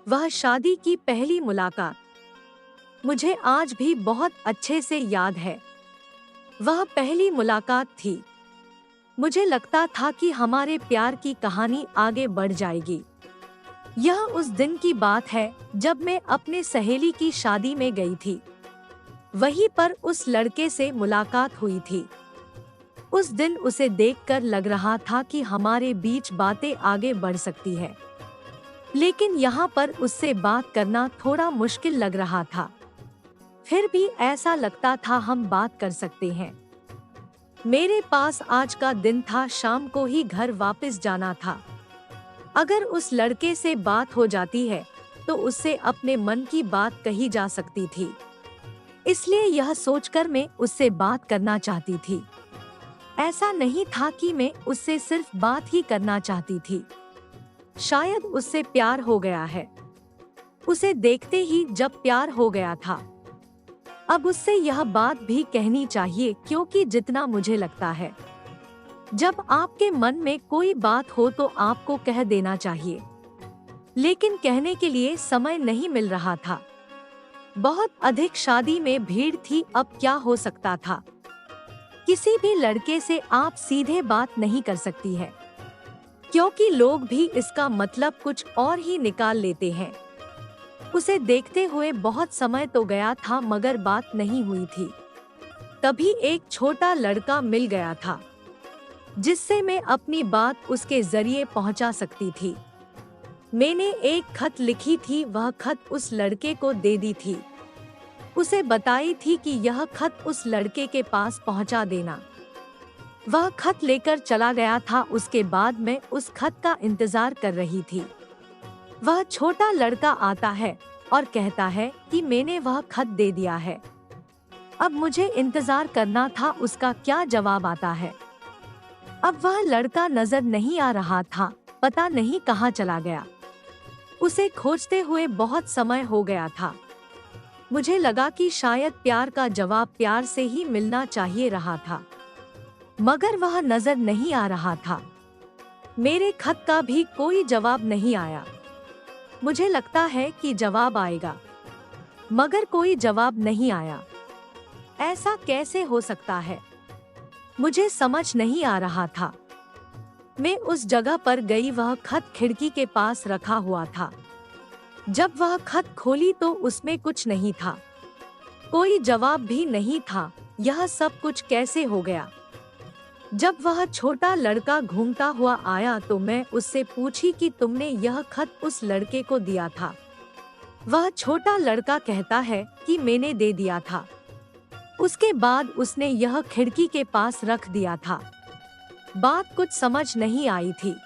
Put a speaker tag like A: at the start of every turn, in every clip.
A: वह शादी की पहली मुलाकात मुझे आज भी बहुत अच्छे से याद है। वह पहली मुलाकात थी। मुझे लगता था कि हमारे प्यार की कहानी आगे बढ़ जाएगी। यह उस दिन की बात है जब मैं अपने सहेली की शादी में गई थी। वहीं पर उस लड़के से मुलाकात हुई थी। उस दिन उसे देखकर लग रहा था कि हमारे बीच बातें आगे बढ़ सकती है, लेकिन यहाँ पर उससे बात करना थोड़ा मुश्किल लग रहा था। फिर भी ऐसा लगता था हम बात कर सकते हैं। मेरे पास आज का दिन था, शाम को ही घर वापस जाना था। अगर उस लड़के से बात हो जाती है तो उससे अपने मन की बात कही जा सकती थी। इसलिए यह सोचकर मैं उससे बात करना चाहती थी। ऐसा नहीं था कि मैं उससे सिर्फ बात ही करना चाहती थी। शायद उससे प्यार हो गया है। उसे देखते ही जब प्यार हो गया था, अब उससे यह बात भी कहनी चाहिए, क्योंकि जितना मुझे लगता है जब आपके मन में कोई बात हो तो आपको कह देना चाहिए, लेकिन कहने के लिए समय नहीं मिल रहा था। बहुत अधिक शादी में भीड़ थी। अब क्या हो सकता था? किसी भी लड़के से आप सीधे बात नहीं कर सकती है, क्योंकि लोग भी इसका मतलब कुछ और ही निकाल लेते हैं। उसे देखते हुए बहुत समय तो गया था मगर बात नहीं हुई थी। तभी एक छोटा लड़का मिल गया था जिससे मैं अपनी बात उसके जरिए पहुंचा सकती थी। मैंने एक खत लिखी थी, वह खत उस लड़के को दे दी थी। उसे बताई थी कि यह खत उस लड़के के पास पहुंचा देना। वह खत लेकर चला गया था। उसके बाद मैं उस खत का इंतजार कर रही थी। वह छोटा लड़का आता है और कहता है कि मैंने वह खत दे दिया है। अब मुझे इंतजार करना था उसका क्या जवाब आता है। अब वह लड़का नजर नहीं आ रहा था, पता नहीं कहाँ चला गया। उसे खोजते हुए बहुत समय हो गया था। मुझे लगा कि शायद प्यार का जवाब प्यार से ही मिलना चाहिए रहा था, मगर वह नजर नहीं आ रहा था। मेरे खत का भी कोई जवाब नहीं आया। मुझे लगता है कि जवाब आएगा, मगर कोई जवाब नहीं आया। ऐसा कैसे हो सकता है? मुझे समझ नहीं आ रहा था। मैं उस जगह पर गई, वह खत खिड़की के पास रखा हुआ था। जब वह खत खोली तो उसमें कुछ नहीं था, कोई जवाब भी नहीं था। यह सब कुछ कैसे हो गया? जब वह छोटा लड़का घूमता हुआ आया तो मैं उससे पूछी कि तुमने यह खत उस लड़के को दिया था? वह छोटा लड़का कहता है कि मैंने दे दिया था। उसके बाद उसने यह खिड़की के पास रख दिया था। बात कुछ समझ नहीं आई थी।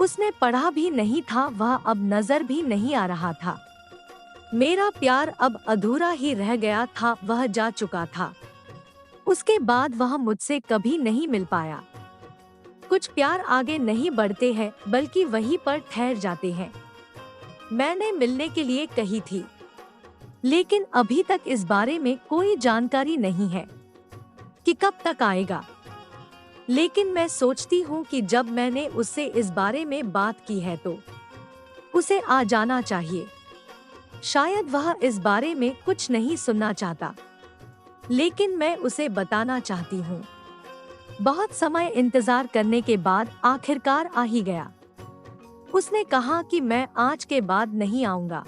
A: उसने पढ़ा भी नहीं था, वह अब नजर भी नहीं आ रहा था। मेरा प्यार अब अधूरा ही रह गया था, वह जा चुका था। उसके बाद वह मुझसे कभी नहीं मिल पाया। कुछ प्यार आगे नहीं बढ़ते हैं, बल्कि वहीं पर ठहर जाते हैं। मैंने मिलने के लिए कही थी, लेकिन अभी तक इस बारे में कोई जानकारी नहीं है कि कब तक आएगा। लेकिन मैं सोचती हूँ कि जब मैंने उससे इस बारे में बात की है तो उसे आ जाना चाहिए। शायद वह इस बारे में कुछ नहीं सुनना चाहता, लेकिन मैं उसे बताना चाहती हूँ। बहुत समय इंतजार करने के बाद आखिरकार आ ही गया। उसने कहा कि मैं आज के बाद नहीं आऊंगा।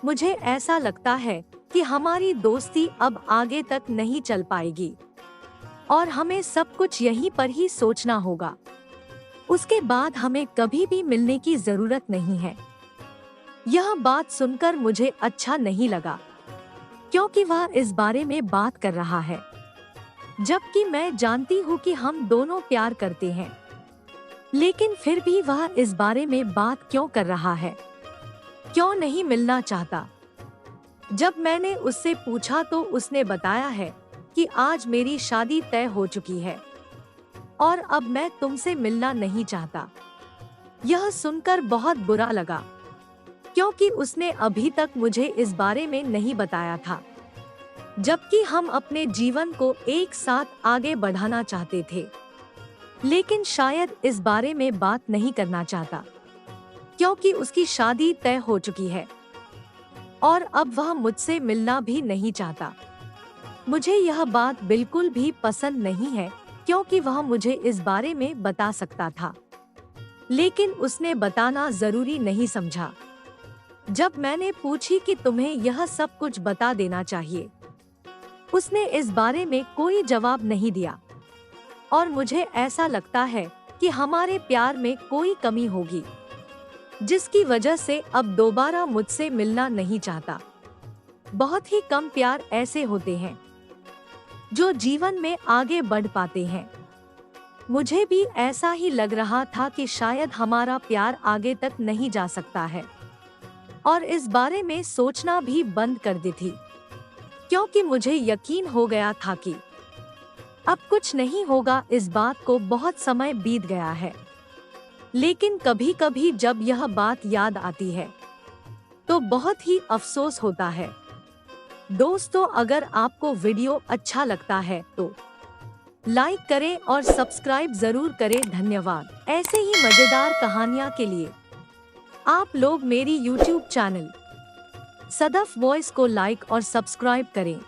A: मुझे ऐसा लगता है कि हमारी दोस्ती अब आगे तक नहीं चल पाएगी और हमें सब कुछ यहीं पर ही सोचना होगा। उसके बाद हमें कभी भी मिलने की जरूरत नहीं है। यह बात सुनकर मुझे अच्छा नहीं लगा, क्योंकि वह इस बारे में बात कर रहा है, जबकि मैं जानती हूँ कि हम दोनों प्यार करते हैं। लेकिन फिर भी वह इस बारे में बात क्यों कर रहा है? क्यों नहीं मिलना चाहता? जब मैंने उससे पूछा तो उसने बताया है कि आज मेरी शादी तय हो चुकी है और अब मैं तुमसे मिलना नहीं चाहता। यह सुनकर बहुत बुरा लगा, क्योंकि उसने अभी तक मुझे इस बारे में नहीं बताया था, जबकि हम अपने जीवन को एक साथ आगे बढ़ाना चाहते थे। लेकिन शायद इस बारे में बात नहीं करना चाहता। क्योंकि उसकी शादी तय हो चुकी है और अब वह मुझसे मिलना भी नहीं चाहता। मुझे यह बात बिल्कुल भी पसंद नहीं है क्योंकि वह मुझे इस बारे में बता सकता था, लेकिन उसने बताना जरूरी नहीं समझा। जब मैंने पूछी कि तुम्हें यह सब कुछ बता देना चाहिए, उसने इस बारे में कोई जवाब नहीं दिया और मुझे ऐसा लगता है कि हमारे प्यार में कोई कमी होगी, जिसकी वजह से अब दोबारा मुझसे मिलना नहीं चाहता। बहुत ही कम प्यार ऐसे होते हैं जो जीवन में आगे बढ़ पाते हैं। मुझे भी ऐसा ही लग रहा था कि शायद हमारा प्यार आगे तक नहीं जा सकता है और इस बारे में सोचना भी बंद कर दी थी, क्योंकि मुझे यकीन हो गया था कि अब कुछ नहीं होगा। इस बात को बहुत समय बीत गया है, लेकिन कभी कभी जब यह बात याद आती है तो बहुत ही अफसोस होता है। दोस्तों, अगर आपको वीडियो अच्छा लगता है तो लाइक करें और सब्सक्राइब जरूर करें। धन्यवाद। ऐसे ही मजेदार कहानियाँ के लिए आप लोग मेरी YouTube चैनल सदफ वॉइस को लाइक और सब्सक्राइब करें।